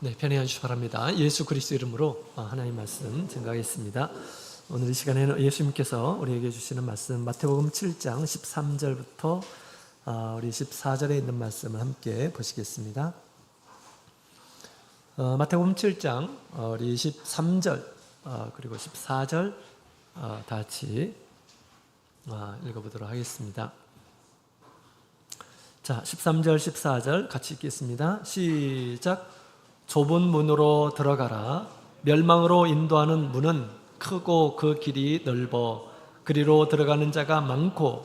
네, 편히 앉으시기 바랍니다. 예수 그리스도 이름으로 하나님 말씀 증거하겠습니다. 오늘 이 시간에는 예수님께서 우리에게 주시는 말씀 마태복음 7장 13절부터 우리 14절에 있는 말씀을 함께 보시겠습니다. 마태복음 7장 우리 13절 그리고 14절 다 같이 읽어보도록 하겠습니다. 자, 13절 14절 같이 읽겠습니다. 시작. 좁은 문으로 들어가라. 멸망으로 인도하는 문은 크고 그 길이 넓어 그리로 들어가는 자가 많고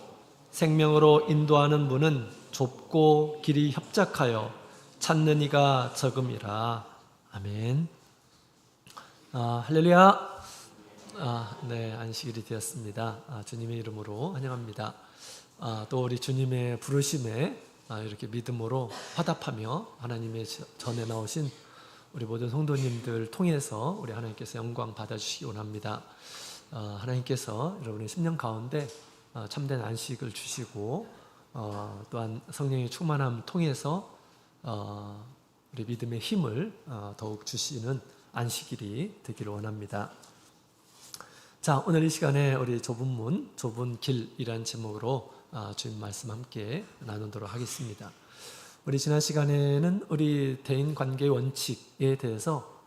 생명으로 인도하는 문은 좁고 길이 협착하여 찾는 이가 적음이라. 아멘. 할렐루야. 네, 안식일이 되었습니다. 주님의 이름으로 환영합니다. 또 우리 주님의 부르심에 이렇게 믿음으로 화답하며 하나님의 전에 나오신 우리 모든 성도님들 통해서 우리 하나님께서 영광 받아주시기 원합니다. 하나님께서 여러분의 심령 가운데 참된 안식을 주시고 또한 성령의 충만함 통해서 우리 믿음의 힘을 더욱 주시는 안식일이 되기를 원합니다. 자, 오늘 이 시간에 우리 좁은 문, 좁은 길이라는 제목으로 주님 말씀 함께 나누도록 하겠습니다. 우리 지난 시간에는 우리 대인 관계 원칙에 대해서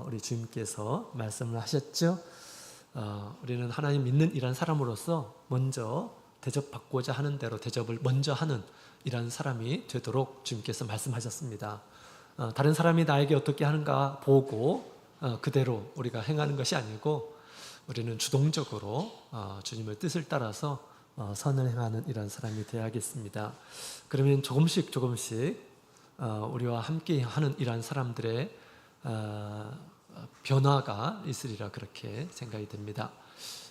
우리 주님께서 말씀을 하셨죠. 우리는 하나님 믿는 이란 사람으로서 먼저 대접받고자 하는 대로 대접을 먼저 하는 이란 사람이 되도록 주님께서 말씀하셨습니다. 다른 사람이 나에게 어떻게 하는가 보고 그대로 우리가 행하는 것이 아니고 우리는 주동적으로 주님의 뜻을 따라서 선을 행하는 이런 사람이 되어야겠습니다. 그러면 조금씩 우리와 함께 하는 이러한 사람들의 변화가 있으리라 그렇게 생각이 됩니다.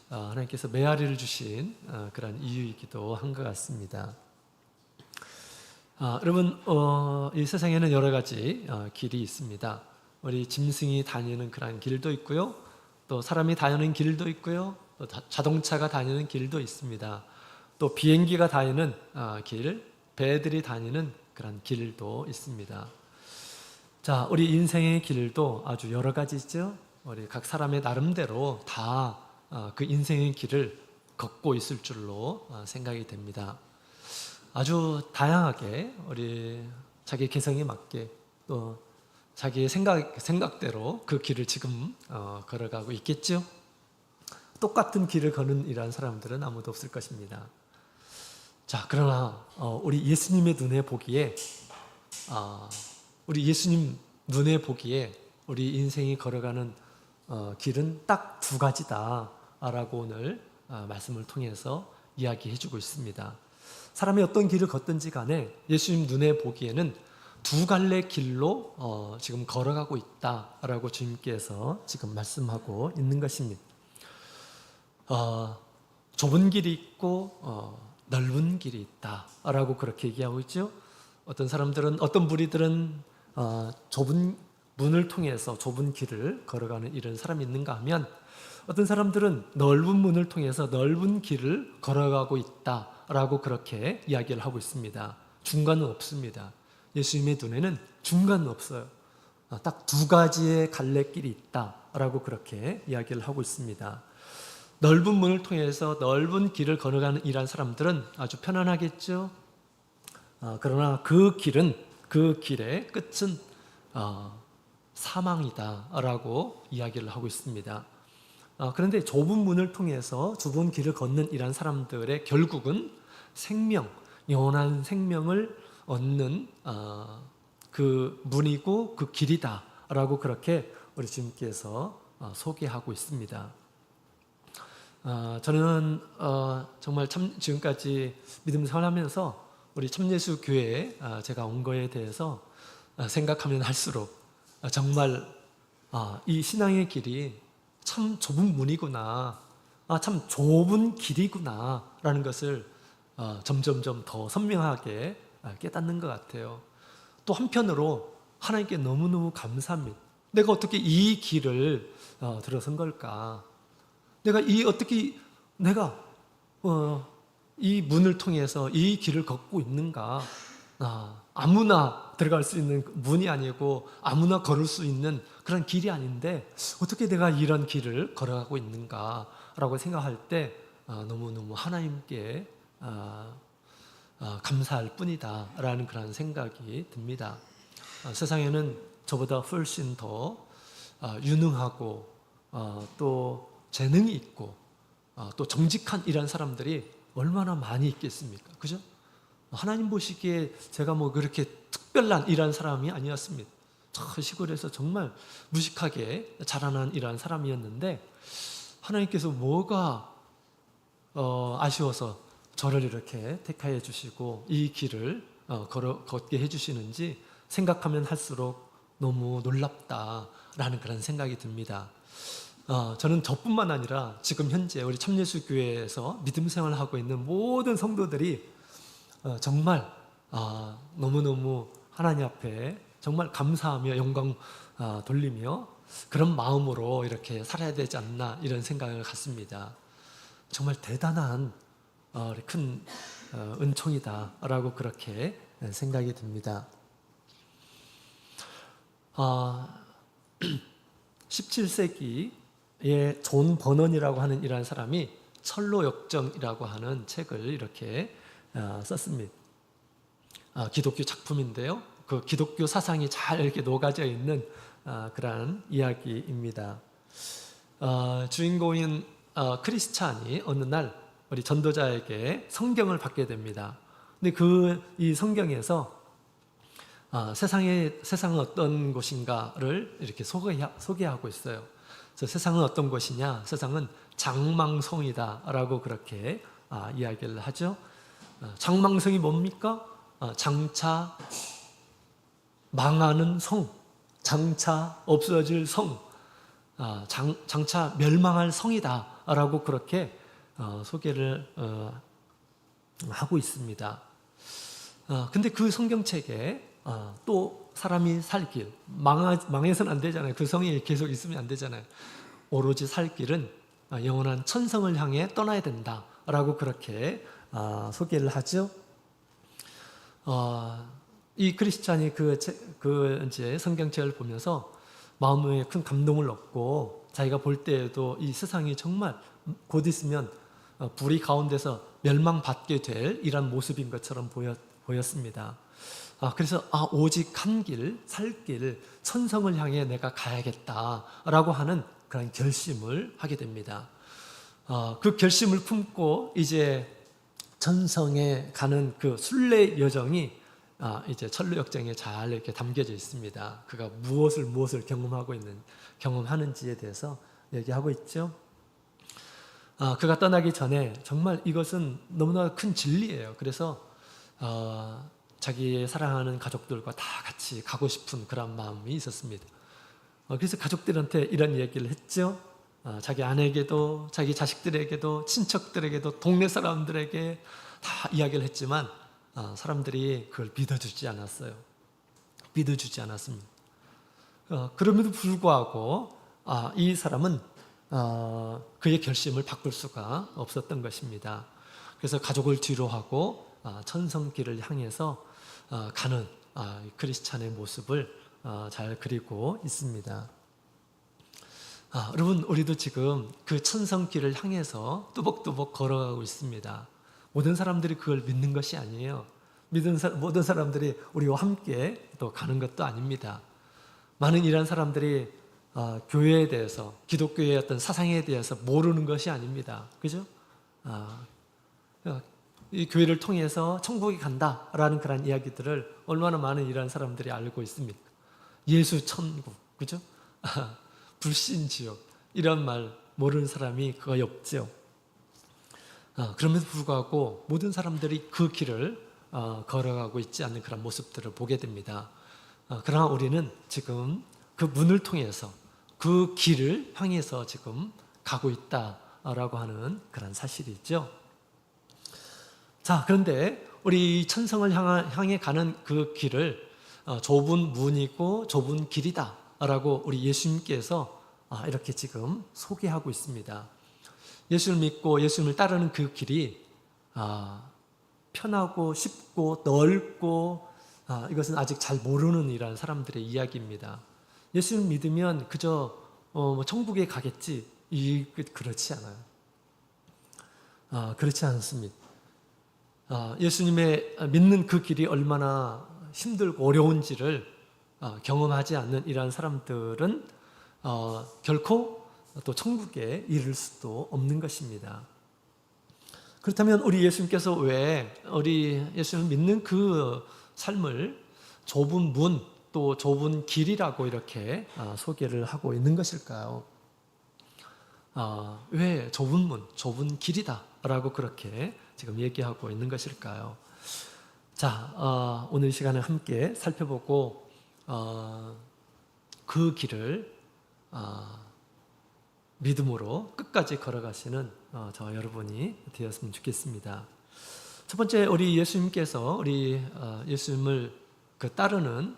하나님께서 메아리를 주신 그런 이유이기도 한 것 같습니다. 여러분, 이 세상에는 여러 가지 길이 있습니다. 우리 짐승이 다니는 그런 길도 있고요, 또 사람이 다니는 길도 있고요, 또 자동차가 다니는 길도 있습니다. 또 비행기가 다니는 길, 배들이 다니는 그런 길도 있습니다. 자, 우리 인생의 길도 아주 여러 가지죠. 우리 각 사람의 나름대로 다 그 인생의 길을 걷고 있을 줄로 생각이 됩니다. 아주 다양하게 우리 자기 개성에 맞게 또 자기의 생각대로 그 길을 지금 걸어가고 있겠죠. 똑같은 길을 걷는 이러한 사람들은 아무도 없을 것입니다. 자, 그러나 우리 예수님의 눈에 보기에 우리 인생이 걸어가는 길은 딱 두 가지다라고 오늘 말씀을 통해서 이야기해주고 있습니다. 사람이 어떤 길을 걷든지 간에 예수님 눈에 보기에는 두 갈래 길로 지금 걸어가고 있다라고 주님께서 지금 말씀하고 있는 것입니다. 좁은 길이 있고 넓은 길이 있다라고 그렇게 얘기하고 있죠. 어떤 사람들은, 어떤 무리들은 좁은 문을 통해서 좁은 길을 걸어가는 이런 사람이 있는가 하면, 어떤 사람들은 넓은 문을 통해서 넓은 길을 걸어가고 있다라고 그렇게 이야기를 하고 있습니다. 중간은 없습니다. 예수님의 눈에는 중간은 없어요. 딱 두 가지의 갈래길이 있다라고 그렇게 이야기를 하고 있습니다. 넓은 문을 통해서 넓은 길을 걸어가는 이러한 사람들은 아주 편안하겠죠. 그러나 그 길의 끝은 사망이다라고 이야기를 하고 있습니다. 그런데 좁은 문을 통해서 좁은 길을 걷는 이러한 사람들의 결국은 생명, 영원한 생명을 얻는 그 문이고 그 길이다라고 그렇게 우리 주님께서 소개하고 있습니다. 저는 정말 지금까지 믿음 생활하면서 우리 참예수 교회에 제가 온 거에 대해서 생각하면 할수록 정말 이 신앙의 길이 참 좁은 문이구나, 참 좁은 길이구나 라는 것을 점점점 더 선명하게 깨닫는 것 같아요. 또 한편으로 하나님께 너무너무 감사합니다. 내가 어떻게 이 길을 들어선 걸까? 내가 이 문을 통해서 이 길을 걷고 있는가? 아무나 들어갈 수 있는 문이 아니고 아무나 걸을 수 있는 그런 길이 아닌데 어떻게 내가 이런 길을 걸어가고 있는가라고 생각할 때 너무너무 하나님께 감사할 뿐이다라는 그런 생각이 듭니다. 세상에는 저보다 훨씬 더 유능하고 또 재능이 있고 또 정직한 이런 사람들이 얼마나 많이 있겠습니까? 그죠? 하나님 보시기에 제가 뭐 그렇게 특별한 이런 사람이 아니었습니다. 저 시골에서 정말 무식하게 자라난 이런 사람이었는데 하나님께서 뭐가 아쉬워서 저를 이렇게 택하여 주시고 이 길을 걷게 해주시는지 생각하면 할수록 너무 놀랍다라는 그런 생각이 듭니다. 저는 저뿐만 아니라 지금 현재 우리 참예수교회에서 믿음 생활을 하고 있는 모든 성도들이 정말 너무너무 하나님 앞에 정말 감사하며 영광 돌리며 그런 마음으로 이렇게 살아야 되지 않나 이런 생각을 갖습니다. 정말 대단한 큰 은총이다라고 그렇게 생각이 듭니다. 17세기에 존 버넌이라고 하는 이러한 사람이 철로 역정이라고 하는 책을 이렇게 썼습니다. 기독교 작품인데요. 그 기독교 사상이 잘 이렇게 녹아져 있는 그러한 이야기입니다. 주인공인 크리스찬이 어느 날 우리 전도자에게 성경을 받게 됩니다. 근데 이 성경에서 세상은 어떤 곳인가를 이렇게 소개하고 있어요. 그래서 세상은 어떤 곳이냐? 세상은 장망성이다라고 그렇게 이야기를 하죠. 장망성이 뭡니까? 장차 망하는 성, 장차 없어질 성, 장차 멸망할 성이다라고 그렇게 소개를 하고 있습니다. 근데 그 성경책에 또 사람이 살 길, 망해서는 안 되잖아요. 그 성이 계속 있으면 안 되잖아요. 오로지 살 길은 영원한 천성을 향해 떠나야 된다라고 그렇게 소개를 하죠. 이 크리스찬이 이제 성경책을 보면서 마음에 큰 감동을 얻고 자기가 볼 때에도 이 세상이 정말 곧 있으면 불이 가운데서 멸망받게 될 이런 모습인 것처럼 보였습니다. 그래서 오직 한 길, 살 길, 천성을 향해 내가 가야겠다라고 하는 그런 결심을 하게 됩니다. 그 결심을 품고 이제 천성에 가는 그 순례 여정이 이제 철로 역정에 잘 이렇게 담겨져 있습니다. 그가 무엇을 경험하는지에 대해서 얘기하고 있죠. 그가 떠나기 전에 정말 이것은 너무나 큰 진리예요. 그래서 자기의 사랑하는 가족들과 다 같이 가고 싶은 그런 마음이 있었습니다. 그래서 가족들한테 이런 얘기를 했죠. 자기 아내에게도 자기 자식들에게도 친척들에게도 동네 사람들에게 다 이야기를 했지만 사람들이 그걸 믿어주지 않았어요. 믿어주지 않았습니다. 그럼에도 불구하고 이 사람은 그의 결심을 바꿀 수가 없었던 것입니다. 그래서 가족을 뒤로하고 천성길을 향해서 가는 크리스찬의 모습을 잘 그리고 있습니다. 여러분, 우리도 지금 그 천성길을 향해서 뚜벅뚜벅 걸어가고 있습니다. 모든 사람들이 그걸 믿는 것이 아니에요. 모든 사람들이 우리와 함께 또 가는 것도 아닙니다. 많은 이런 사람들이 교회에 대해서, 기독교의 어떤 사상에 대해서 모르는 것이 아닙니다. 그죠? 이 교회를 통해서 천국에 간다라는 그런 이야기들을 얼마나 많은 이런 사람들이 알고 있습니까? 예수 천국, 그죠? 불신 지옥, 이런 말 모르는 사람이 거의 없죠. 그럼에도 불구하고 모든 사람들이 그 길을 걸어가고 있지 않는 그런 모습들을 보게 됩니다. 그러나 우리는 지금 그 문을 통해서 그 길을 향해서 지금 가고 있다라고 하는 그런 사실이 있죠. 자, 그런데 우리 천성을 향해 가는 그 길을 좁은 문이고 좁은 길이다라고 우리 예수님께서 이렇게 지금 소개하고 있습니다. 예수를 믿고 예수님을 따르는 그 길이 편하고 쉽고 넓고 이것은 아직 잘 모르는 이런 사람들의 이야기입니다. 예수를 믿으면 그저 뭐 천국에 가겠지. 그렇지 않아요. 그렇지 않습니다. 예수님의 믿는 그 길이 얼마나 힘들고 어려운지를 경험하지 않는 이러한 사람들은 결코 또 천국에 이를 수도 없는 것입니다. 그렇다면 우리 예수님께서 왜 우리 예수님을 믿는 그 삶을 좁은 문, 또 좁은 길이라고 이렇게 소개를 하고 있는 것일까요? 왜 좁은 문, 좁은 길이다 라고 그렇게 지금 얘기하고 있는 것일까요? 자, 오늘 시간에 함께 살펴보고 그 길을 믿음으로 끝까지 걸어가시는 저 여러분이 되었으면 좋겠습니다. 첫 번째, 우리 예수님께서 우리 예수님을 따르는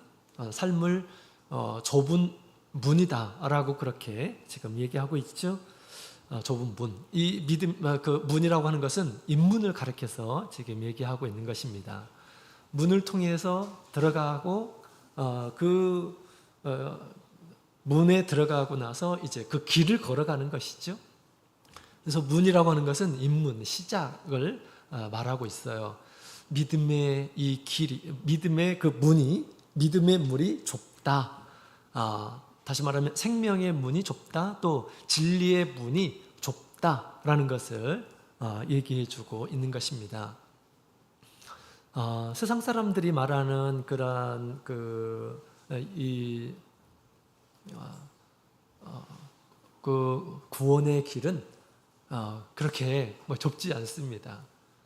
삶을 좁은 문이다라고 그렇게 지금 얘기하고 있죠. 좁은 문. 이 믿음, 그 문이라고 하는 것은 인문을 가리켜서 지금 얘기하고 있는 것입니다. 문을 통해서 들어가고 문에 들어가고 나서 이제 그 길을 걸어가는 것이죠. 그래서 문이라고 하는 것은 인문, 시작을 말하고 있어요. 믿음의 이 길이, 믿음의 그 문이, 믿음의 문이 좁다. 다시 말하면 생명의 문이 좁다, 또 진리의 문이 좁다라는 것을 얘기해 주고 있는 것입니다. 세상 사람들이 말하는 그런 그 구원의 길은 그렇게 좁지 않습니다.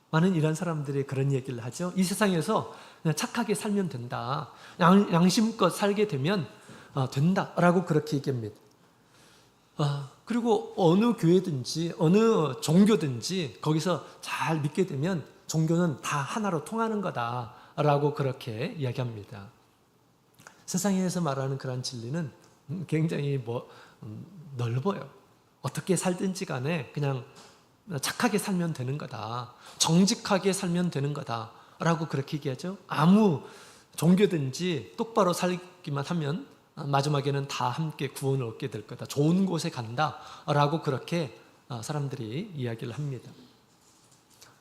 많은 이런 사람들이 그런 얘기를 하죠. 이 세상에서 그냥 착하게 살면 된다. 양심껏 살게 되면 된다라고 그렇게 얘기합니다. 그리고 어느 교회든지 어느 종교든지 거기서 잘 믿게 되면 종교는 다 하나로 통하는 거다라고 그렇게 이야기합니다. 세상에서 말하는 그런 진리는 굉장히 넓어요. 어떻게 살든지 간에 그냥 착하게 살면 되는 거다. 정직하게 살면 되는 거다라고 그렇게 얘기하죠. 아무 종교든지 똑바로 살기만 하면 마지막에는 다 함께 구원을 얻게 될 거다. 좋은 곳에 간다라고 그렇게 사람들이 이야기를 합니다.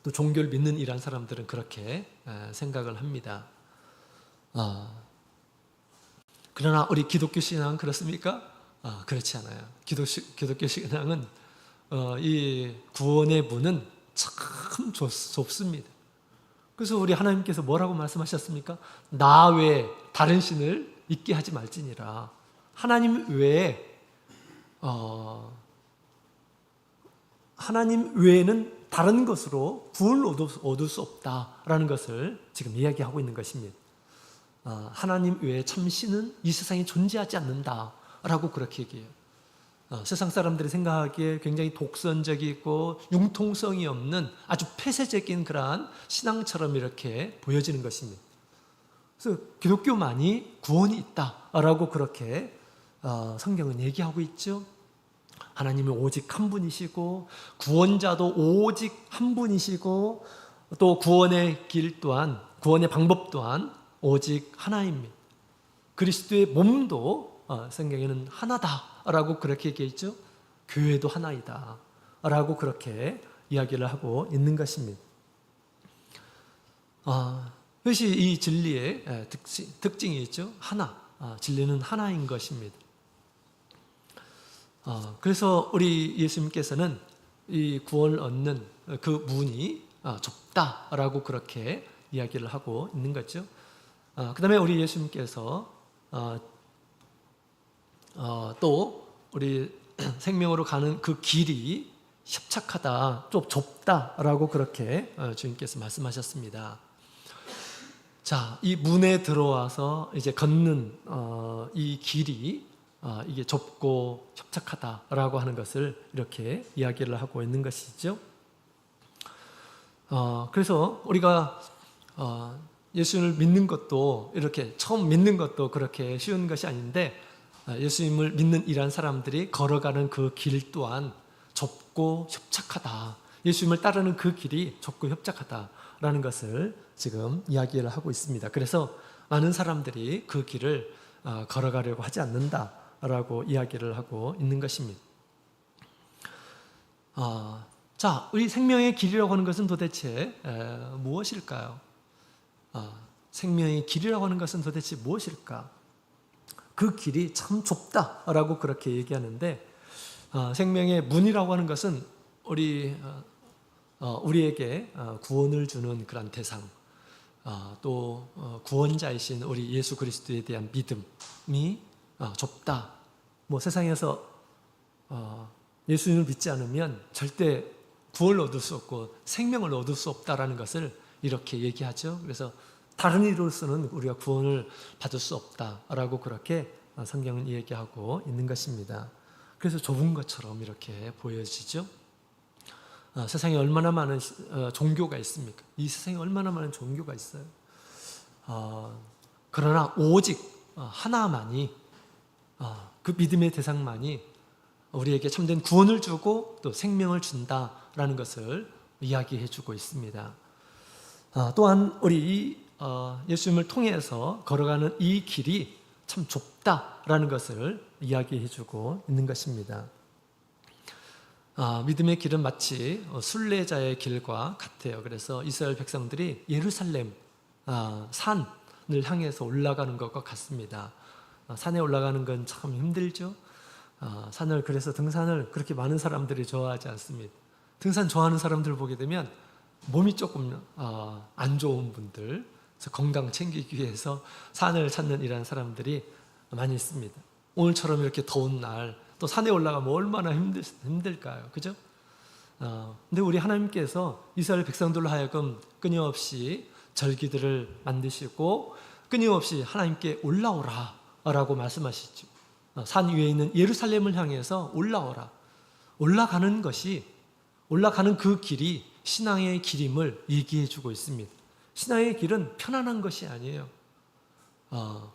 또 종교를 믿는 이런 사람들은 그렇게 생각을 합니다. 그러나 우리 기독교 신앙은 그렇습니까? 그렇지 않아요. 기독교 신앙은 이 구원의 문은 참 좁습니다. 그래서 우리 하나님께서 뭐라고 말씀하셨습니까? 나 외에 다른 신을 있게 하지 말지니라. 하나님 외에는 다른 것으로 구원을 얻을 수 없다라는 것을 지금 이야기하고 있는 것입니다. 하나님 외에 참신은 이 세상에 존재하지 않는다라고 그렇게 얘기해요. 세상 사람들이 생각하기에 굉장히 독선적이고 융통성이 없는 아주 폐쇄적인 그러한 신앙처럼 이렇게 보여지는 것입니다. 그래서 기독교만이 구원이 있다라고 그렇게 성경은 얘기하고 있죠. 하나님은 오직 한 분이시고 구원자도 오직 한 분이시고 또 구원의 길 또한, 구원의 방법 또한 오직 하나입니다. 그리스도의 몸도 성경에는 하나다라고 그렇게 얘기했죠. 교회도 하나이다 라고 그렇게 이야기를 하고 있는 것입니다. 그것이 이 진리의 특징이 있죠. 하나, 진리는 하나인 것입니다. 그래서 우리 예수님께서는 이 구원을 얻는 그 문이 좁다라고 그렇게 이야기를 하고 있는 거죠. 그 다음에 우리 예수님께서 또 우리 생명으로 가는 그 길이 협착하다, 좀 좁다라고 그렇게 주님께서 말씀하셨습니다. 자, 이 문에 들어와서 이제 걷는 이 길이 이게 좁고 협착하다라고 하는 것을 이렇게 이야기를 하고 있는 것이죠. 그래서 우리가 예수님을 믿는 것도 이렇게 처음 믿는 것도 그렇게 쉬운 것이 아닌데 예수님을 믿는 이러한 사람들이 걸어가는 그 길 또한 좁고 협착하다. 예수님을 따르는 그 길이 좁고 협착하다 된다라는 것을 지금 이야기를 하고 있습니다. 그래서 많은 사람들이 그 길을 걸어가려고 하지 않는다라고 이야기를 하고 있는 것입니다. 자, 우리 생명의 길이라고 하는 것은 도대체 무엇일까요? 생명의 길이라고 하는 것은 도대체 무엇일까? 그 길이 참 좁다라고 그렇게 얘기하는데, 생명의 문이라고 하는 것은 우리에게 구원을 주는 그런 대상, 또 구원자이신 우리 예수 그리스도에 대한 믿음이 좁다. 뭐 세상에서 예수님을 믿지 않으면 절대 구원을 얻을 수 없고 생명을 얻을 수 없다라는 것을 이렇게 얘기하죠. 그래서 다른 이로서는 우리가 구원을 받을 수 없다라고 그렇게 성경은 얘기하고 있는 것입니다. 그래서 좁은 것처럼 이렇게 보여지죠. 세상에 얼마나 많은 종교가 있습니까? 이 세상에 얼마나 많은 종교가 있어요. 그러나 오직 하나만이, 그 믿음의 대상만이 우리에게 참된 구원을 주고 또 생명을 준다라는 것을 이야기해 주고 있습니다. 또한 우리 예수님을 통해서 걸어가는 이 길이 참 좁다라는 것을 이야기해 주고 있는 것입니다. 믿음의 길은 마치 순례자의 길과 같아요. 그래서 이스라엘 백성들이 예루살렘 산을 향해서 올라가는 것과 같습니다. 산에 올라가는 건 참 힘들죠. 그래서 등산을 그렇게 많은 사람들이 좋아하지 않습니다. 등산 좋아하는 사람들 보게 되면 몸이 조금 안 좋은 분들, 그래서 건강 챙기기 위해서 산을 찾는 이런 사람들이 많이 있습니다. 오늘처럼 이렇게 더운 날 또 산에 올라가면 얼마나 힘들까요? 그죠? 근데 우리 하나님께서 이스라엘 백성들로 하여금 끊임없이 절기들을 만드시고 끊임없이 하나님께 올라오라 라고 말씀하시죠. 산 위에 있는 예루살렘을 향해서 올라오라. 올라가는 그 길이 신앙의 길임을 얘기해 주고 있습니다. 신앙의 길은 편안한 것이 아니에요.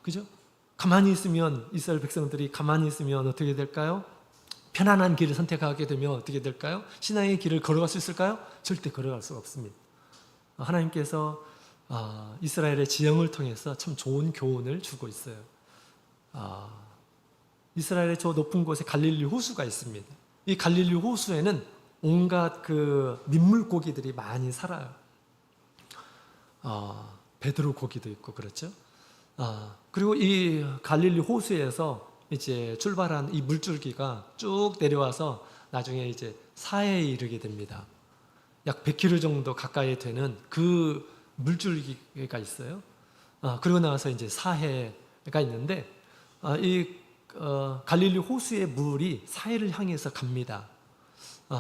그죠? 가만히 있으면, 이스라엘 백성들이 가만히 있으면 어떻게 될까요? 편안한 길을 선택하게 되면 어떻게 될까요? 신앙의 길을 걸어갈 수 있을까요? 절대 걸어갈 수가 없습니다. 하나님께서 이스라엘의 지형을 통해서 참 좋은 교훈을 주고 있어요. 이스라엘의 저 높은 곳에 갈릴리 호수가 있습니다. 이 갈릴리 호수에는 온갖 그 민물고기들이 많이 살아요. 베드로 고기도 있고 그렇죠. 그리고 이 갈릴리 호수에서 이제 출발한 이 물줄기가 쭉 내려와서 나중에 이제 사해에 이르게 됩니다. 약 100km 정도 가까이 되는 그 물줄기가 있어요. 그리고 나서 이제 사해가 있는데 이 갈릴리 호수의 물이 사해를 향해서 갑니다.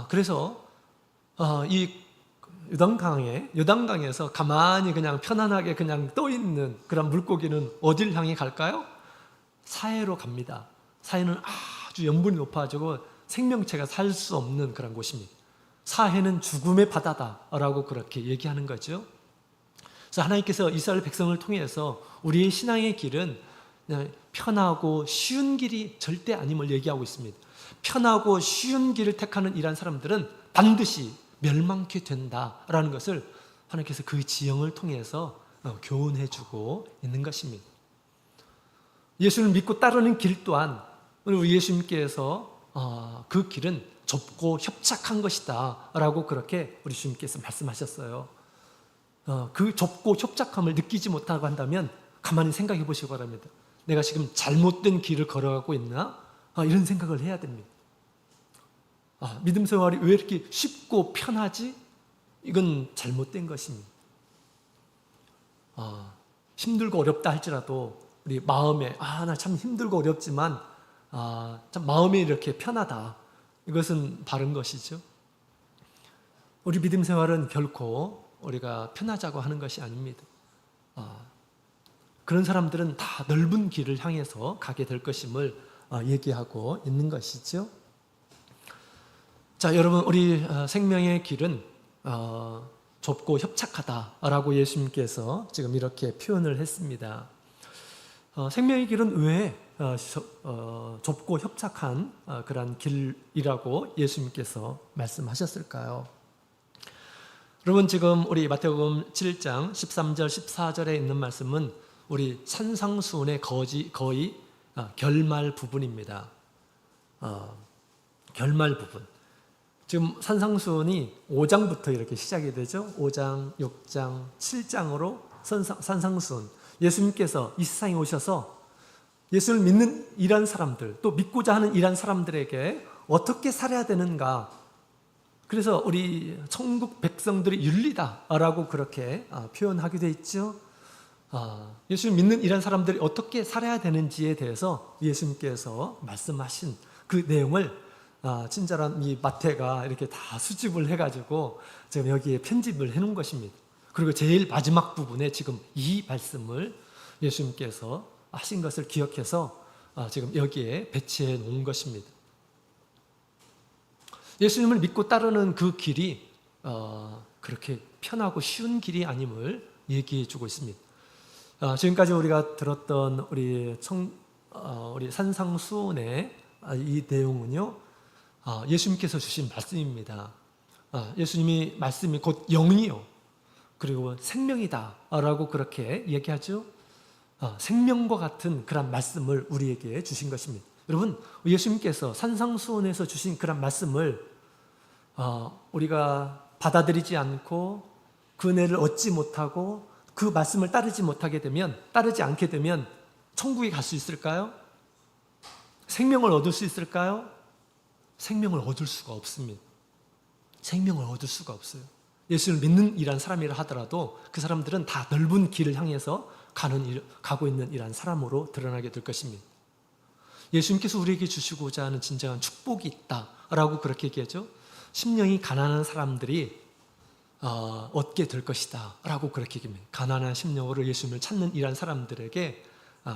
그래서 이 요단강에서 가만히 그냥 편안하게 그냥 떠 있는 그런 물고기는 어디를 향해 갈까요? 사해로 갑니다. 사해는 아주 염분이 높아지고 생명체가 살 수 없는 그런 곳입니다. 사해는 죽음의 바다다라고 그렇게 얘기하는 거죠. 그래서 하나님께서 이스라엘 백성을 통해서 우리의 신앙의 길은 그냥 편하고 쉬운 길이 절대 아님을 얘기하고 있습니다. 편하고 쉬운 길을 택하는 이러한 사람들은 반드시 멸망케 된다라는 것을 하나님께서 그 지형을 통해서 교훈해주고 있는 것입니다. 예수를 믿고 따르는 길 또한 우리 예수님께서 그 길은 좁고 협착한 것이다 라고 그렇게 우리 주님께서 말씀하셨어요. 그 좁고 협착함을 느끼지 못하고 한다면 가만히 생각해 보시기 바랍니다. 내가 지금 잘못된 길을 걸어가고 있나? 이런 생각을 해야 됩니다. 믿음 생활이 왜 이렇게 쉽고 편하지? 이건 잘못된 것입니다. 힘들고 어렵다 할지라도 우리 마음에 나 참 힘들고 어렵지만 참 마음이 이렇게 편하다. 이것은 바른 것이죠. 우리 믿음 생활은 결코 우리가 편하자고 하는 것이 아닙니다. 그런 사람들은 다 넓은 길을 향해서 가게 될 것임을 얘기하고 있는 것이죠. 자, 여러분, 우리 생명의 길은 좁고 협착하다라고 예수님께서 지금 이렇게 표현을 했습니다. 생명의 길은 왜 좁고 협착한 그런 길이라고 예수님께서 말씀하셨을까요? 여러분 지금 우리 마태복음 7장 13절 14절에 있는 말씀은 우리 산상수훈의 거의 결말 부분입니다. 결말 부분. 지금 산상수훈이 5장부터 이렇게 시작이 되죠. 5장, 6장, 7장으로 산상수훈. 예수님께서 이 세상에 오셔서 예수를 믿는 이란 사람들, 또 믿고자 하는 이란 사람들에게 어떻게 살아야 되는가. 그래서 우리 천국 백성들이 윤리다라고 그렇게 표현하기도 했죠. 예수를 믿는 이란 사람들이 어떻게 살아야 되는지에 대해서 예수님께서 말씀하신 그 내용을 친절한 이 마태가 이렇게 다 수집을 해가지고 지금 여기에 편집을 해놓은 것입니다. 그리고 제일 마지막 부분에 지금 이 말씀을 예수님께서 하신 것을 기억해서 지금 여기에 배치해 놓은 것입니다. 예수님을 믿고 따르는 그 길이 그렇게 편하고 쉬운 길이 아님을 얘기해 주고 있습니다. 지금까지 우리가 들었던 우리 산상수훈의 이 내용은요, 예수님께서 주신 말씀입니다. 예수님이 말씀이 곧 영이요 그리고 생명이다 라고 그렇게 얘기하죠. 생명과 같은 그런 말씀을 우리에게 주신 것입니다. 여러분, 예수님께서 산상수훈에서 주신 그런 말씀을 우리가 받아들이지 않고 그 은혜를 얻지 못하고 그 말씀을 따르지 않게 되면 천국에 갈 수 있을까요? 생명을 얻을 수 있을까요? 생명을 얻을 수가 없습니다. 생명을 얻을 수가 없어요. 예수를 믿는 이란 사람이라 하더라도 그 사람들은 다 넓은 길을 향해서 가고 있는 이란 사람으로 드러나게 될 것입니다. 예수님께서 우리에게 주시고자 하는 진정한 축복이 있다라고 그렇게 얘기하죠. 심령이 가난한 사람들이 얻게 될 것이다 라고 그렇게 얘기합니다. 가난한 심령으로 예수님을 찾는 이란 사람들에게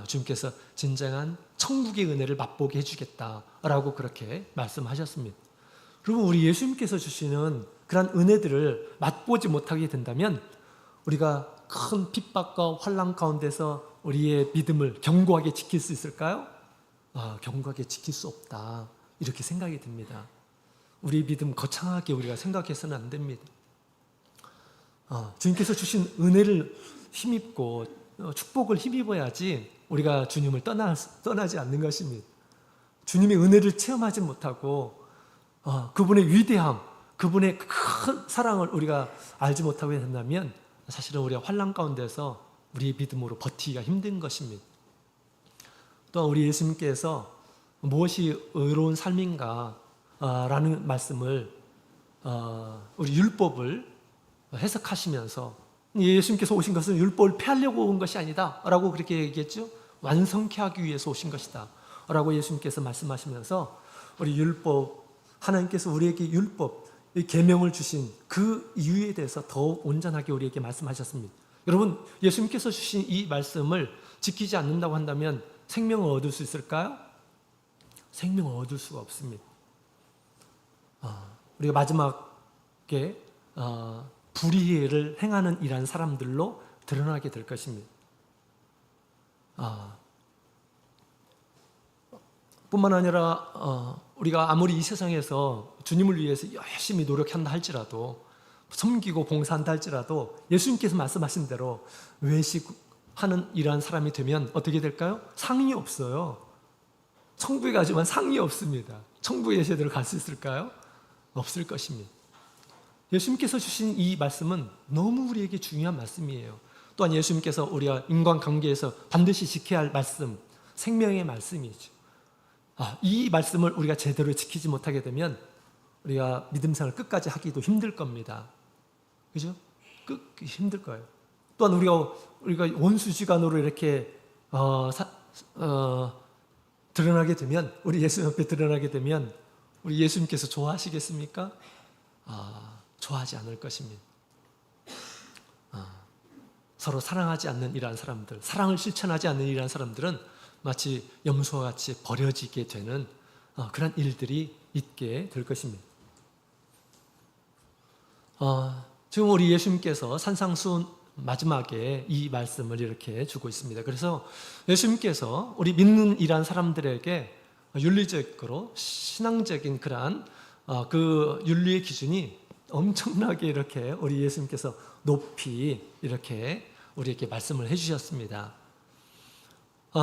주님께서 진정한 천국의 은혜를 맛보게 해주겠다라고 그렇게 말씀하셨습니다. 여러분, 우리 예수님께서 주시는 그런 은혜들을 맛보지 못하게 된다면 우리가 큰 핍박과 환난 가운데서 우리의 믿음을 견고하게 지킬 수 있을까요? 견고하게 지킬 수 없다 이렇게 생각이 듭니다. 우리 믿음 거창하게 우리가 생각해서는 안 됩니다. 주님께서 주신 은혜를 힘입고 축복을 힘입어야지 우리가 주님을 떠나지 않는 것입니다. 주님의 은혜를 체험하지 못하고 그분의 위대함, 그분의 큰 사랑을 우리가 알지 못하고 된다면 사실은 우리가 환난 가운데서 우리의 믿음으로 버티기가 힘든 것입니다. 또 우리 예수님께서 무엇이 의로운 삶인가 라는 말씀을 우리 율법을 해석하시면서 예수님께서 오신 것은 율법을 폐하려고 온 것이 아니다 라고 그렇게 얘기했죠. 완성케 하기 위해서 오신 것이다 라고 예수님께서 말씀하시면서 우리 율법, 하나님께서 우리에게 율법, 계명을 주신 그 이유에 대해서 더욱 온전하게 우리에게 말씀하셨습니다. 여러분, 예수님께서 주신 이 말씀을 지키지 않는다고 한다면 생명을 얻을 수 있을까요? 생명을 얻을 수가 없습니다. 우리가 마지막에 불의를 행하는 이란 사람들로 드러나게 될 것입니다. 뿐만 아니라 우리가 아무리 이 세상에서 주님을 위해서 열심히 노력한다 할지라도, 섬기고 봉사한다 할지라도 예수님께서 말씀하신 대로 외식하는 이러한 사람이 되면 어떻게 될까요? 상이 없어요. 천국에 가지만 상이 없습니다. 천국에 제대로 갈 수 있을까요? 없을 것입니다. 예수님께서 주신 이 말씀은 너무 우리에게 중요한 말씀이에요. 또한 예수님께서 우리가 인간관계에서 반드시 지켜야 할 말씀, 생명의 말씀이죠. 이 말씀을 우리가 제대로 지키지 못하게 되면 우리가 믿음 생활 끝까지 하기도 힘들 겁니다. 그죠? 힘들 거예요. 또한 우리가 원수지간으로 이렇게 드러나게 되면, 우리 예수님 앞에 드러나게 되면 우리 예수님께서 좋아하시겠습니까? 좋아하지 않을 것입니다. 서로 사랑하지 않는 이러한 사람들, 사랑을 실천하지 않는 이러한 사람들은 마치 염소와 같이 버려지게 되는 그런 일들이 있게 될 것입니다. 지금 우리 예수님께서 산상수훈 마지막에 이 말씀을 이렇게 주고 있습니다. 그래서 예수님께서 우리 믿는 이러한 사람들에게 윤리적으로 신앙적인 그러한 그 윤리의 기준이 엄청나게 이렇게 우리 예수님께서 높이 이렇게 우리에게 말씀을 해주셨습니다.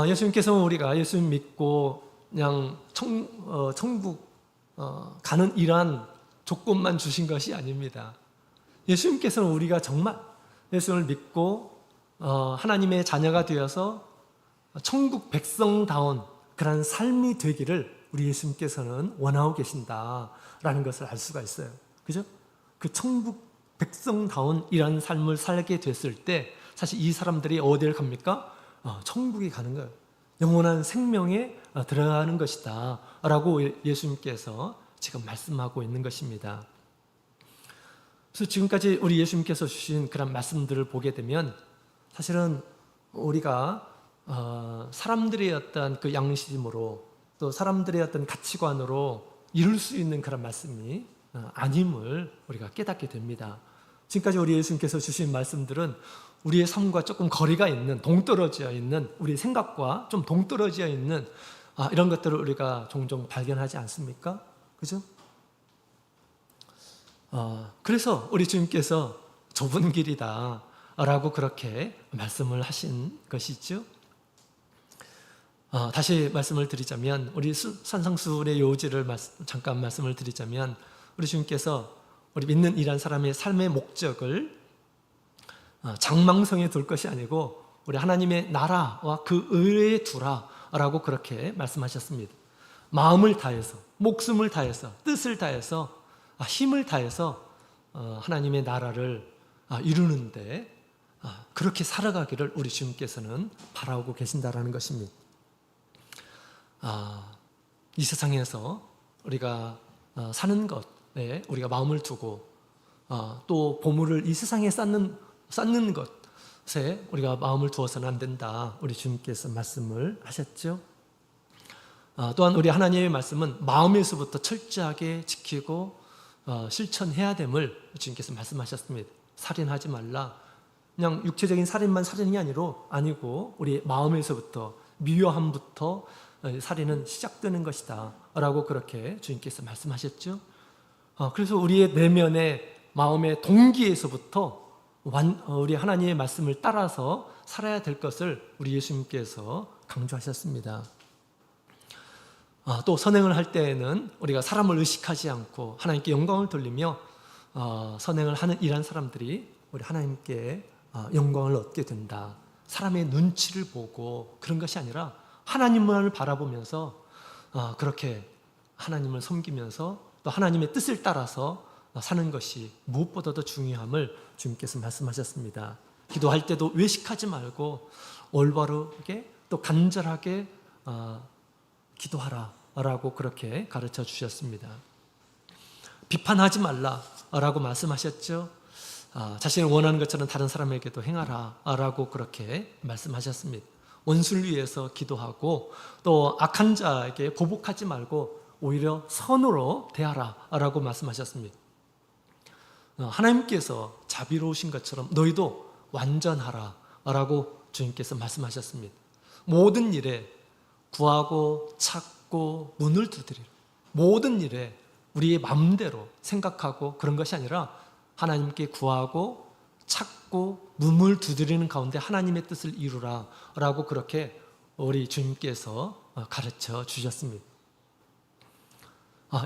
예수님께서는 우리가 예수님 믿고 그냥 천국 가는 이러한 조건만 주신 것이 아닙니다. 예수님께서는 우리가 정말 예수를 믿고 하나님의 자녀가 되어서 천국 백성다운 그런 삶이 되기를 우리 예수님께서는 원하고 계신다라는 것을 알 수가 있어요. 그죠? 그 천국 백성다운 이런 삶을 살게 됐을 때 사실 이 사람들이 어디를 갑니까? 천국에 가는 거예요. 영원한 생명에 들어가는 것이다 라고 예수님께서 지금 말씀하고 있는 것입니다. 그래서 지금까지 우리 예수님께서 주신 그런 말씀들을 보게 되면 사실은 우리가 사람들의 어떤 그 양심으로 또 사람들의 어떤 가치관으로 이룰 수 있는 그런 말씀이 아님을 우리가 깨닫게 됩니다. 지금까지 우리 예수님께서 주신 말씀들은 우리의 삶과 조금 거리가 있는, 동떨어져 있는, 우리 생각과 좀 동떨어져 있는 이런 것들을 우리가 종종 발견하지 않습니까? 그죠? 그래서 우리 주님께서 좁은 길이다 라고 그렇게 말씀을 하신 것이죠. 다시 말씀을 드리자면 우리 산상수훈의 요지를 잠깐 말씀을 드리자면 우리 주님께서 우리 믿는 이란 사람의 삶의 목적을 장망성에 둘 것이 아니고 우리 하나님의 나라와 그 의에 두라라고 그렇게 말씀하셨습니다. 마음을 다해서, 목숨을 다해서, 뜻을 다해서, 힘을 다해서 하나님의 나라를 이루는데 그렇게 살아가기를 우리 주님께서는 바라고 계신다라는 것입니다. 이 세상에서 우리가 사는 것에 우리가 마음을 두고 또 보물을 이 세상에 쌓는 것에 우리가 마음을 두어서는 안 된다. 우리 주님께서 말씀을 하셨죠. 또한 우리 하나님의 말씀은 마음에서부터 철저하게 지키고 실천해야 됨을 주님께서 말씀하셨습니다. 살인하지 말라. 그냥 육체적인 살인만 살인이 아니고 우리 마음에서부터 미워함부터 살인은 시작되는 것이다 라고 그렇게 주님께서 말씀하셨죠. 그래서 우리의 내면의 마음의 동기에서부터 우리 하나님의 말씀을 따라서 살아야 될 것을 우리 예수님께서 강조하셨습니다. 또 선행을 할 때에는 우리가 사람을 의식하지 않고 하나님께 영광을 돌리며 선행을 하는 이런 사람들이 우리 하나님께 영광을 얻게 된다. 사람의 눈치를 보고 그런 것이 아니라 하나님만을 바라보면서 그렇게 하나님을 섬기면서 또 하나님의 뜻을 따라서 사는 것이 무엇보다도 중요함을 주님께서 말씀하셨습니다. 기도할 때도 외식하지 말고 올바르게 또 간절하게 기도하라라고 그렇게 가르쳐 주셨습니다. 비판하지 말라라고 말씀하셨죠. 자신이 원하는 것처럼 다른 사람에게도 행하라라고 그렇게 말씀하셨습니다. 원수를 위해서 기도하고 또 악한 자에게 보복하지 말고 오히려 선으로 대하라라고 말씀하셨습니다. 하나님께서 자비로우신 것처럼 너희도 완전하라라고 주님께서 말씀하셨습니다. 모든 일에 구하고 찾고 문을 두드리라. 모든 일에 우리의 마음대로 생각하고 그런 것이 아니라 하나님께 구하고 찾고 문을 두드리는 가운데 하나님의 뜻을 이루라 라고 그렇게 우리 주님께서 가르쳐 주셨습니다.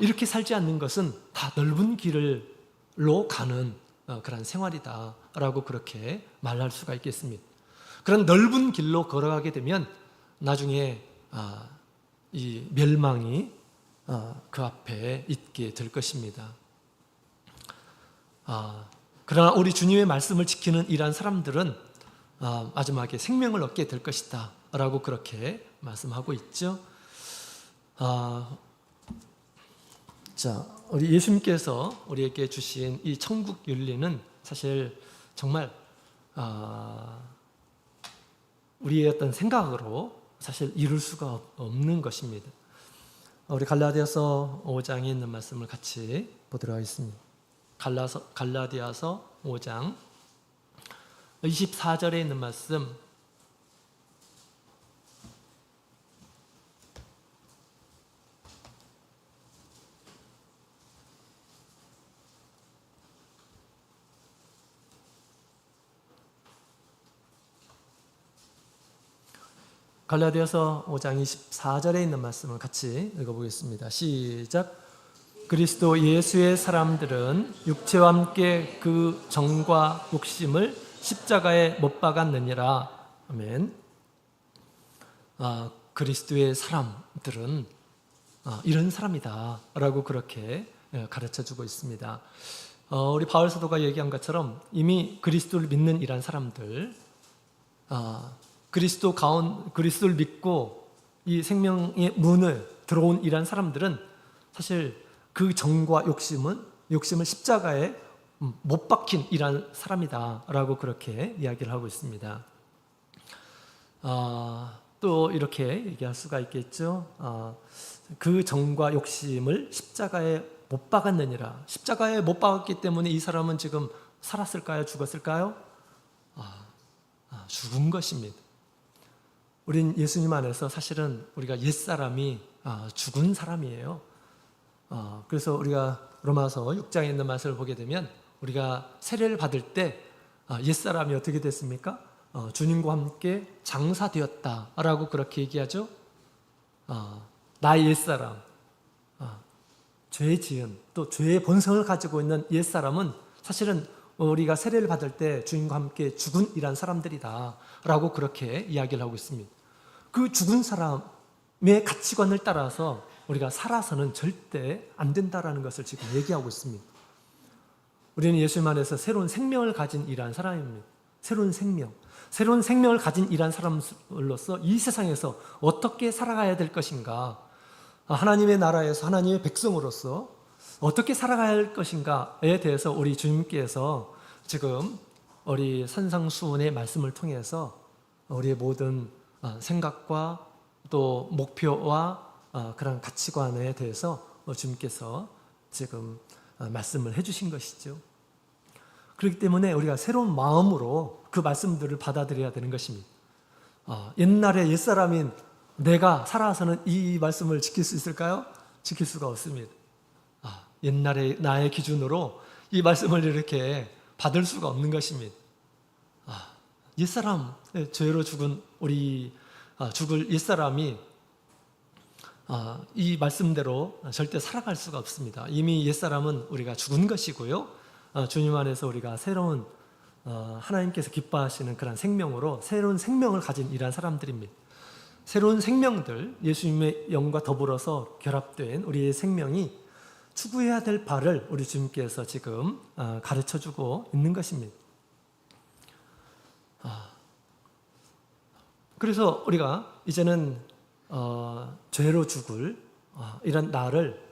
이렇게 살지 않는 것은 다 넓은 길로 가는 그런 생활이다 라고 그렇게 말할 수가 있겠습니다. 그런 넓은 길로 걸어가게 되면 나중에 이 멸망이 그 앞에 있게 될 것입니다. 그러나 우리 주님의 말씀을 지키는 이러한 사람들은 마지막에 생명을 얻게 될 것이다 라고 그렇게 말씀하고 있죠. 자, 우리 예수님께서 우리에게 주신 이 천국 윤리는 사실 정말 우리의 어떤 생각으로 사실 이룰 수가 없는 것입니다. 우리 갈라디아서 5장에 있는 말씀을 같이 보도록 하겠습니다. 갈라디아서 5장 24절에 있는 말씀, 갈라디아서 5장 24절에 있는 말씀을 같이 읽어보겠습니다. 시작. 그리스도 예수의 사람들은 육체와 함께 그 정과 욕심을 십자가에 못 박았느니라. 아멘. 그리스도의 사람들은 이런 사람이다 라고 그렇게 가르쳐주고 있습니다. 우리 바울 사도가 얘기한 것처럼 이미 그리스도를 믿는 이런 사람들, 그리스도를 믿고 이 생명의 문을 들어온 이런 사람들은 사실 그 정과 욕심을 십자가에 못 박힌 이런 사람이다 라고 그렇게 이야기를 하고 있습니다. 또 이렇게 얘기할 수가 있겠죠. 그 정과 욕심을 십자가에 못 박았느니라. 십자가에 못 박았기 때문에 이 사람은 지금 살았을까요? 죽었을까요? 죽은 것입니다. 우린 예수님 안에서 사실은 우리가 옛사람이 죽은 사람이에요. 그래서 우리가 로마서 6장에 있는 말씀을 보게 되면 우리가 세례를 받을 때 옛사람이 어떻게 됐습니까? 주님과 함께 장사되었다라고 그렇게 얘기하죠. 나의 옛사람, 죄 지은 또 죄의 본성을 가지고 있는 옛사람은 사실은 우리가 세례를 받을 때 주님과 함께 죽은 이란 사람들이다 라고 그렇게 이야기를 하고 있습니다. 그 죽은 사람의 가치관을 따라서 우리가 살아서는 절대 안 된다라는 것을 지금 얘기하고 있습니다. 우리는 예수님 안에서 새로운 생명을 가진 이란 사람입니다. 새로운 생명을 가진 이란 사람으로서 이 세상에서 어떻게 살아가야 될 것인가, 하나님의 나라에서 하나님의 백성으로서 어떻게 살아가야 할 것인가에 대해서 우리 주님께서 지금 우리 산상수훈의 말씀을 통해서 우리의 모든 생각과 또 목표와 그런 가치관에 대해서 주님께서 지금 말씀을 해주신 것이죠. 그렇기 때문에 우리가 새로운 마음으로 그 말씀들을 받아들여야 되는 것입니다. 옛날에 옛사람인 내가 살아서는 이 말씀을 지킬 수 있을까요? 지킬 수가 없습니다. 옛날에 나의 기준으로 이 말씀을 이렇게 받을 수가 없는 것입니다. 옛사람, 죄로 죽은 죽을 옛사람이 이 말씀대로 절대 살아갈 수가 없습니다. 이미 옛사람은 우리가 죽은 것이고요. 주님 안에서 우리가 새로운 하나님께서 기뻐하시는 그런 생명으로 새로운 생명을 가진 이러한 사람들입니다. 새로운 생명들, 예수님의 영과 더불어서 결합된 우리의 생명이 추구해야 될 바를 우리 주님께서 지금 가르쳐주고 있는 것입니다. 그래서 우리가 이제는 죄로 죽을 이런 나를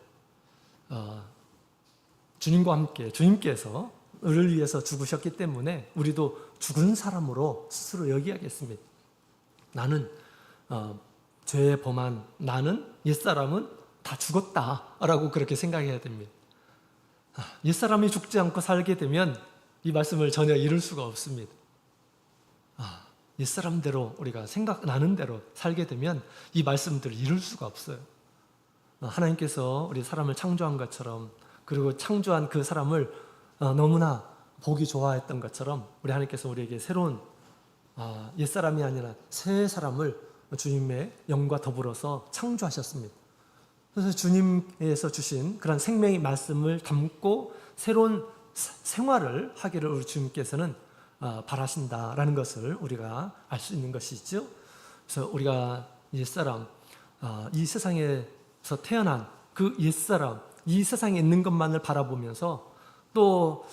주님과 함께 주님께서 우리를 위해서 죽으셨기 때문에 우리도 죽은 사람으로 스스로 여기야겠습니다. 나는 죄에 범한 나는 옛사람은 다 죽었다라고 그렇게 생각해야 됩니다. 옛사람이 죽지 않고 살게 되면 이 말씀을 전혀 이룰 수가 없습니다. 옛사람대로 우리가 생각나는 대로 살게 되면 이 말씀들을 이룰 수가 없어요. 하나님께서 우리 사람을 창조한 것처럼, 그리고 창조한 그 사람을 너무나 보기 좋아했던 것처럼 우리 하나님께서 우리에게 새로운 옛사람이 아니라 새 사람을 주님의 영과 더불어서 창조하셨습니다. 그래서 주님에서 주신 그런 생명의 말씀을 담고 새로운 생활을 하기를 우리 주님께서는 바라신다라는 것을 우리가 알 수 있는 것이죠. 그래서 우리가 옛사람, 이 세상에서 태어난 그 옛사람, 이 세상에 있는 것만을 바라보면서 또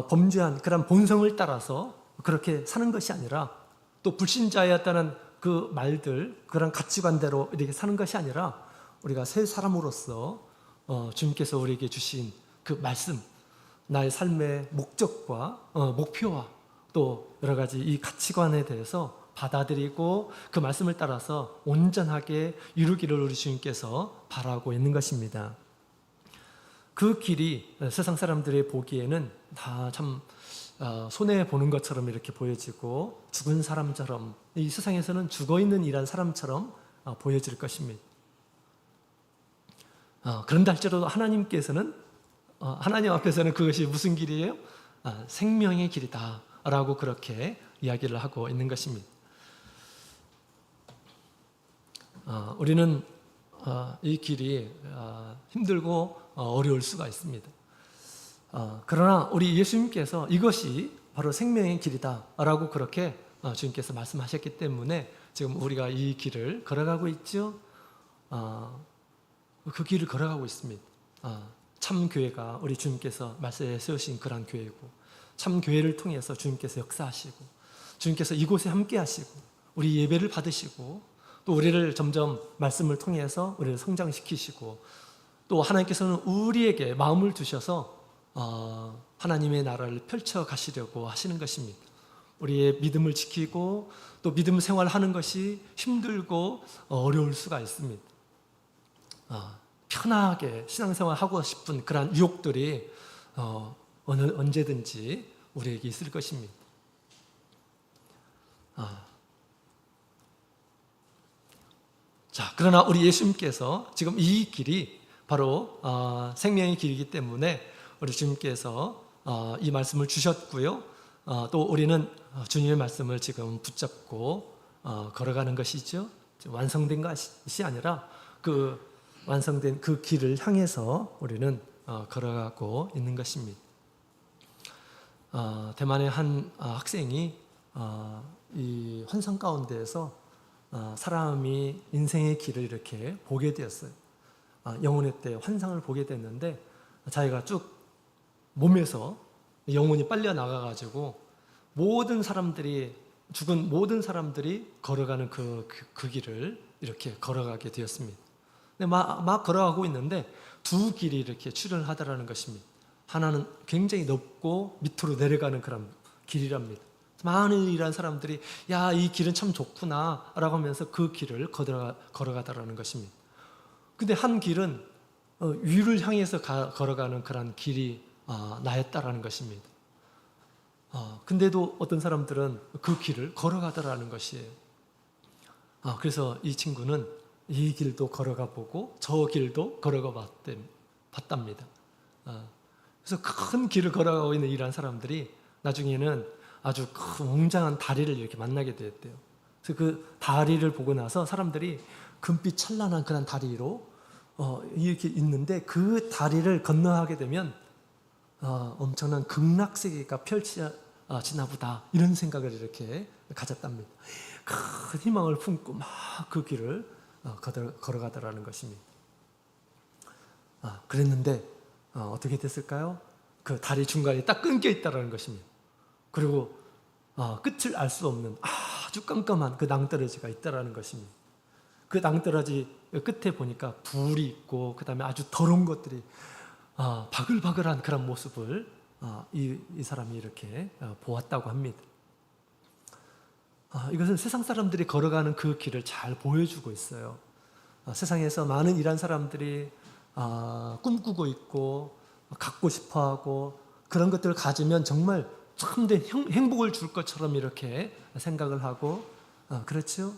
범죄한 그런 본성을 따라서 그렇게 사는 것이 아니라, 또 불신자였다는 그 말들, 그런 가치관대로 이렇게 사는 것이 아니라 우리가 새 사람으로서 주님께서 우리에게 주신 그 말씀, 나의 삶의 목적과 목표와 또 여러 가지 이 가치관에 대해서 받아들이고 그 말씀을 따라서 온전하게 이루기를 우리 주님께서 바라고 있는 것입니다. 그 길이 세상 사람들이 보기에는 다 참 손해보는 것처럼 이렇게 보여지고 죽은 사람처럼, 이 세상에서는 죽어있는 이란 사람처럼 보여질 것입니다. 그런데 할지라도 하나님께서는, 하나님 앞에서는 그것이 무슨 길이에요? 생명의 길이다 라고 그렇게 이야기를 하고 있는 것입니다. 우리는 이 길이 힘들고 어려울 수가 있습니다. 그러나 우리 예수님께서 이것이 바로 생명의 길이다라고 그렇게 주님께서 말씀하셨기 때문에 지금 우리가 이 길을 걸어가고 있죠. 그 길을 걸어가고 있습니다. 참 교회가 우리 주님께서 말씀에 세우신 그런 교회고, 참 교회를 통해서 주님께서 역사하시고, 주님께서 이곳에 함께 하시고, 우리 예배를 받으시고, 또 우리를 점점 말씀을 통해서 우리를 성장시키시고, 또 하나님께서는 우리에게 마음을 두셔서 하나님의 나라를 펼쳐 가시려고 하시는 것입니다. 우리의 믿음을 지키고 또 믿음 생활하는 것이 힘들고 어려울 수가 있습니다. 편하게 신앙생활 하고 싶은 그런 유혹들이 언제든지 우리에게 있을 것입니다. 자, 그러나 우리 예수님께서 지금 이 길이 바로 생명의 길이기 때문에 우리 주님께서 이 말씀을 주셨고요. 또 우리는 주님의 말씀을 지금 붙잡고 걸어가는 것이죠. 완성된 것이 아니라 그 완성된 그 길을 향해서 우리는 걸어가고 있는 것입니다. 대만의 한 학생이 이 환상 가운데에서 사람이 인생의 길을 이렇게 보게 되었어요. 영혼의 때 환상을 보게 됐는데 자기가 쭉 몸에서 영혼이 빨려 나가가지고 모든 사람들이 죽은 모든 사람들이 걸어가는 그 길을 이렇게 걸어가게 되었습니다. 근데 막 걸어가고 있는데 두 길이 이렇게 출현하더라는 것입니다. 하나는 굉장히 높고 밑으로 내려가는 그런 길이랍니다. 많은 일한 사람들이 야, 이 길은 참 좋구나 라고 하면서 그 길을 걸어가더라는 것입니다. 근데 한 길은 위를 향해서 걸어가는 그런 길이 나였다라는 것입니다. 근데도 어떤 사람들은 그 길을 걸어가더라는 것이에요. 그래서 이 친구는 이 길도 걸어가 보고 저 길도 걸어가 봤답니다. 그래서 큰 길을 걸어가고 있는 이러한 사람들이 나중에는 아주 큰 웅장한 다리를 이렇게 만나게 되었대요. 그래서 그 다리를 보고 나서 사람들이 금빛 찬란한 그런 다리로 이렇게 있는데 그 다리를 건너가게 되면 엄청난 극락세계가 펼쳐지나 보다 이런 생각을 이렇게 가졌답니다. 큰 희망을 품고 막 그 길을 걸어가더라는 것입니다. 그랬는데 어떻게 됐을까요? 그 다리 중간에 딱 끊겨 있다라는 것입니다. 그리고 끝을 알 수 없는 아주 깜깜한 그 낭떠러지가 있다라는 것입니다. 그 낭떠러지 끝에 보니까 불이 있고 그 다음에 아주 더러운 것들이 바글바글한 그런 모습을 이 사람이 이렇게 보았다고 합니다. 이것은 세상 사람들이 걸어가는 그 길을 잘 보여주고 있어요. 세상에서 많은 일한 사람들이 꿈꾸고 있고 갖고 싶어하고 그런 것들을 가지면 정말 참된 행복을 줄 것처럼 이렇게 생각을 하고 그렇죠?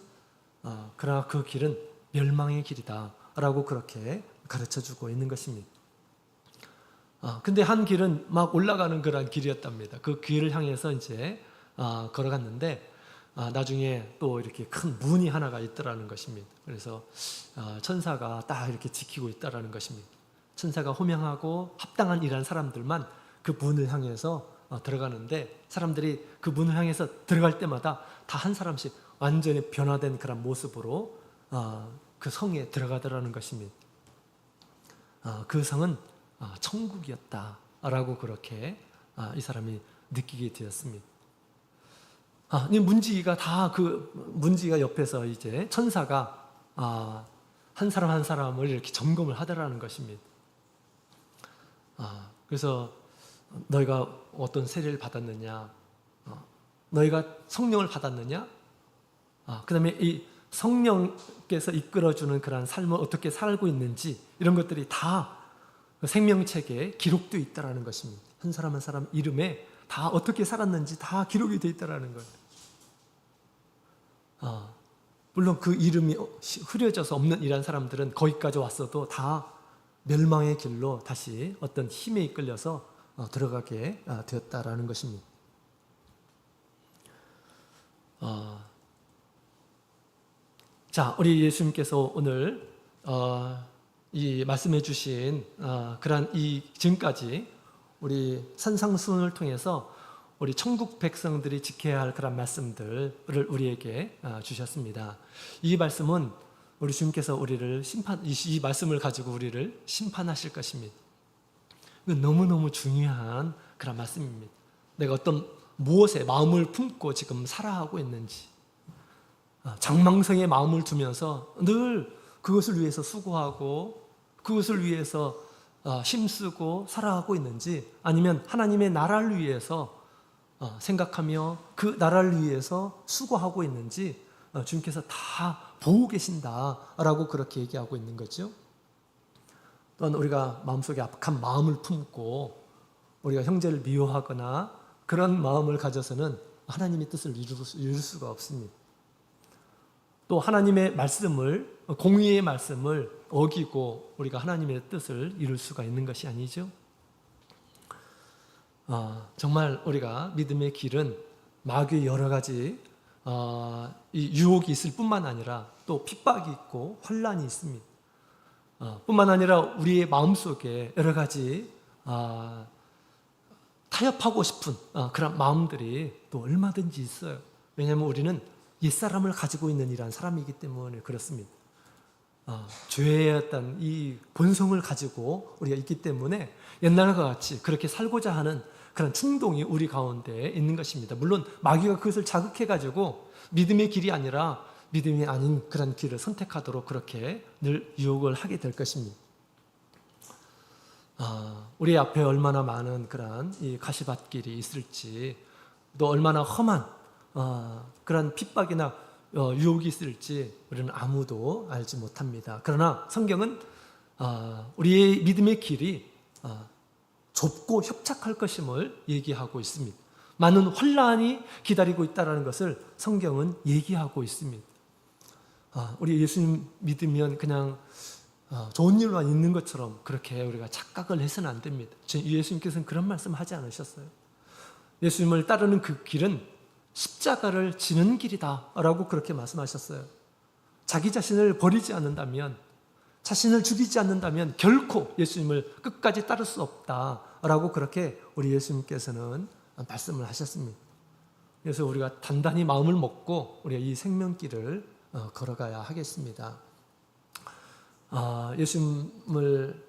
그러나 그 길은 멸망의 길이다 라고 그렇게 가르쳐주고 있는 것입니다. 근데 한 길은 막 올라가는 그런 길이었답니다. 그 길을 향해서 이제 걸어갔는데 나중에 또 이렇게 큰 문이 하나가 있더라는 것입니다. 그래서 천사가 딱 이렇게 지키고 있다라는 것입니다. 천사가 호명하고 합당한 일한 사람들만 그 문을 향해서 들어가는데 사람들이 그 문을 향해서 들어갈 때마다 다 한 사람씩 완전히 변화된 그런 모습으로 그 성에 들어가더라는 것입니다. 그 성은 천국이었다라고 그렇게 이 사람이 느끼게 되었습니다. 이 문지기가 다 그 문지기가 옆에서 이제 천사가 한 사람 한 사람을 이렇게 점검을 하더라는 것입니다. 그래서 너희가 어떤 세례를 받았느냐, 너희가 성령을 받았느냐, 그 다음에 이 성령께서 이끌어주는 그런 삶을 어떻게 살고 있는지 이런 것들이 다 생명책에 기록되어 있다는 것입니다. 한 사람 한 사람 이름에 다 어떻게 살았는지 다 기록이 되어 있다는 거예요. 물론 그 이름이 흐려져서 없는 이런 사람들은 거기까지 왔어도 다 멸망의 길로 다시 어떤 힘에 이끌려서 들어가게 되었다라는 것입니다. 자, 우리 예수님께서 오늘 이 말씀해 주신 그러한 이 지금까지 우리 산상수훈을 통해서 우리 천국 백성들이 지켜야 할 그런 말씀들을 우리에게 주셨습니다. 이 말씀은 우리 주님께서 우리를 이 말씀을 가지고 우리를 심판하실 것입니다. 이건 너무너무 중요한 그런 말씀입니다. 내가 어떤 무엇에 마음을 품고 지금 살아가고 있는지, 장망성의 마음을 두면서 늘 그것을 위해서 수고하고 그것을 위해서 힘쓰고 살아가고 있는지, 아니면 하나님의 나라를 위해서 생각하며 그 나라를 위해서 수고하고 있는지 주님께서 다 보고 계신다라고 그렇게 얘기하고 있는 거죠. 또한 우리가 마음속에 악한 마음을 품고 우리가 형제를 미워하거나 그런 마음을 가져서는 하나님의 뜻을 이룰 수가 없습니다. 또 하나님의 말씀을, 공의의 말씀을 어기고 우리가 하나님의 뜻을 이룰 수가 있는 것이 아니죠. 정말 우리가 믿음의 길은 마귀의 여러 가지 이 유혹이 있을 뿐만 아니라 또 핍박이 있고 환란이 있습니다. 뿐만 아니라 우리의 마음속에 여러 가지 타협하고 싶은 그런 마음들이 또 얼마든지 있어요. 왜냐하면 우리는 옛사람을 가지고 있는 이러한 사람이기 때문에 그렇습니다. 죄의 어떤 이 본성을 가지고 우리가 있기 때문에 옛날과 같이 그렇게 살고자 하는 그런 충동이 우리 가운데 있는 것입니다. 물론 마귀가 그것을 자극해가지고 믿음의 길이 아니라 믿음이 아닌 그런 길을 선택하도록 그렇게 늘 유혹을 하게 될 것입니다. 우리 앞에 얼마나 많은 그런 이 가시밭길이 있을지, 또 얼마나 험한 그런 핍박이나 유혹이 있을지 우리는 아무도 알지 못합니다. 그러나 성경은 우리의 믿음의 길이 좁고 협착할 것임을 얘기하고 있습니다. 많은 혼란이 기다리고 있다는 것을 성경은 얘기하고 있습니다. 우리 예수님 믿으면 그냥 좋은 일만 있는 것처럼 그렇게 우리가 착각을 해서는 안 됩니다. 예수님께서는 그런 말씀 하지 않으셨어요. 예수님을 따르는 그 길은 십자가를 지는 길이다 라고 그렇게 말씀하셨어요. 자기 자신을 버리지 않는다면, 자신을 죽이지 않는다면 결코 예수님을 끝까지 따를 수 없다라고 그렇게 우리 예수님께서는 말씀을 하셨습니다. 그래서 우리가 단단히 마음을 먹고 우리가 이 생명길을 걸어가야 하겠습니다. 예수님을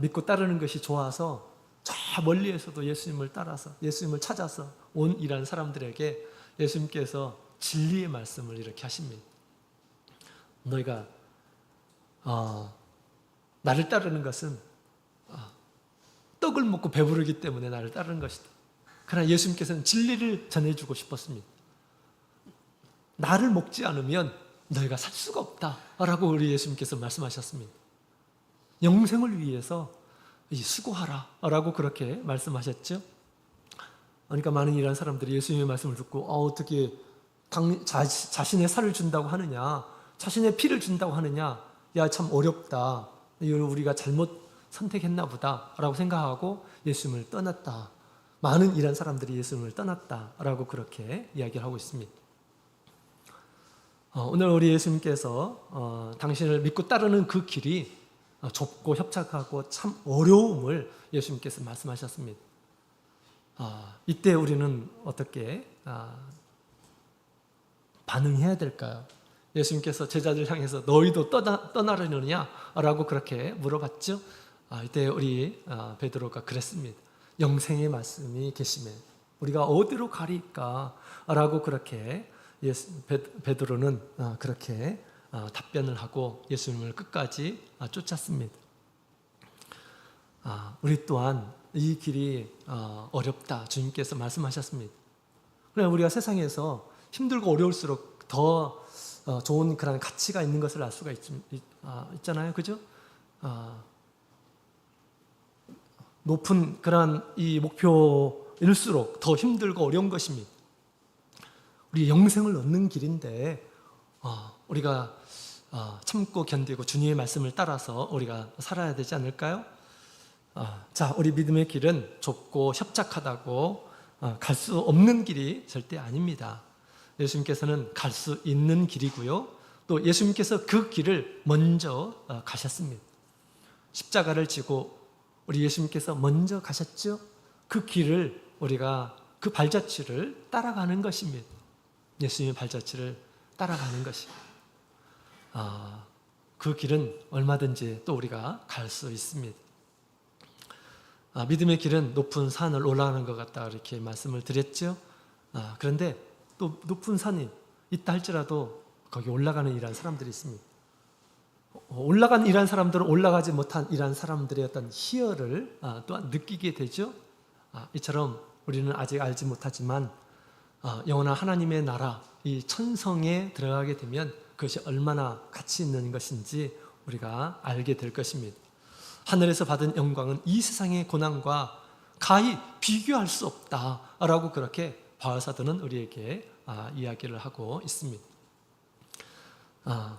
믿고 따르는 것이 좋아서 저 멀리에서도 예수님을 따라서 예수님을 찾아서 온 이란 사람들에게 예수님께서 진리의 말씀을 이렇게 하십니다. 너희가 나를 따르는 것은 떡을 먹고 배부르기 때문에 나를 따르는 것이다. 그러나 예수님께서는 진리를 전해주고 싶었습니다. 나를 먹지 않으면 너희가 살 수가 없다라고 우리 예수님께서 말씀하셨습니다. 영생을 위해서 수고하라라고 그렇게 말씀하셨죠. 그러니까 많은 이런 사람들이 예수님의 말씀을 듣고 어떻게 자신의 살을 준다고 하느냐, 자신의 피를 준다고 하느냐, 야 참 어렵다, 우리가 잘못 선택했나 보다라고 생각하고 예수님을 떠났다. 많은 이런 사람들이 예수님을 떠났다라고 그렇게 이야기를 하고 있습니다. 오늘 우리 예수님께서 당신을 믿고 따르는 그 길이 좁고 협착하고 참 어려움을 예수님께서 말씀하셨습니다. 이때 우리는 어떻게 반응해야 될까요? 예수님께서 제자들 향해서 너희도 떠나려느냐? 라고 그렇게 물어봤죠. 이때 우리 베드로가 그랬습니다. 영생의 말씀이 계시면 우리가 어디로 가리까? 라고 그렇게 베드로는 그렇게 답변을 하고 예수님을 끝까지 쫓았습니다. 우리 또한 이 길이 어렵다 주님께서 말씀하셨습니다. 그래 우리가 세상에서 힘들고 어려울수록 더 좋은 그런 가치가 있는 것을 알 수가 있잖아요, 그죠? 높은 그런 이 목표일수록 더 힘들고 어려운 것입니다. 우리 영생을 얻는 길인데 우리가 참고 견디고 주님의 말씀을 따라서 우리가 살아야 되지 않을까요? 자, 우리 믿음의 길은 좁고 협착하다고 갈 수 없는 길이 절대 아닙니다. 예수님께서는 갈 수 있는 길이고요. 또 예수님께서 그 길을 먼저 가셨습니다. 십자가를 지고 우리 예수님께서 먼저 가셨죠. 그 길을 우리가 그 발자취를 따라가는 것입니다. 예수님의 발자취를 따라가는 것입니다. 그 길은 얼마든지 또 우리가 갈 수 있습니다. 믿음의 길은 높은 산을 올라가는 것 같다 이렇게 말씀을 드렸죠. 그런데 또 높은 산이 있다 할지라도 거기 올라가는 일하는 사람들이 있습니다. 올라간 일하는 사람들은 올라가지 못한 일하는 사람들의 어떤 희열을 또한 느끼게 되죠. 이처럼 우리는 아직 알지 못하지만 영원한 하나님의 나라, 이 천성에 들어가게 되면 그것이 얼마나 가치 있는 것인지 우리가 알게 될 것입니다. 하늘에서 받은 영광은 이 세상의 고난과 가히 비교할 수 없다라고 그렇게 바울사도는 우리에게 이야기를 하고 있습니다.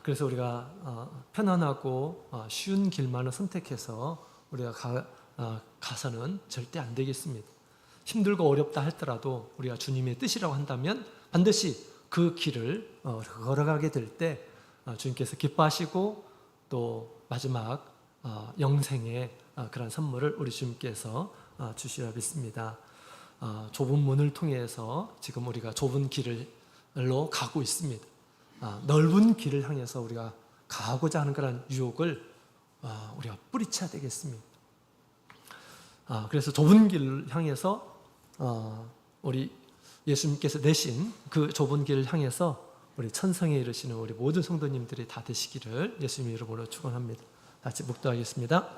그래서 우리가 편안하고 쉬운 길만을 선택해서 우리가 가서는 절대 안 되겠습니다. 힘들고 어렵다 할지라도 우리가 주님의 뜻이라고 한다면 반드시 그 길을 걸어가게 될 때 주님께서 기뻐하시고 또 마지막 영생의 그런 선물을 우리 주님께서 주시라 믿습니다. 좁은 문을 통해서 지금 우리가 좁은 길로 가고 있습니다. 넓은 길을 향해서 우리가 가고자 하는 그런 유혹을 우리가 뿌리쳐야 되겠습니다. 그래서 좁은 길을 향해서 우리 예수님께서 내신 그 좁은 길을 향해서 우리 천성에 이르시는 우리 모든 성도님들이 다 되시기를 예수님의 이름으로 축원합니다. 같이 묵도하겠습니다.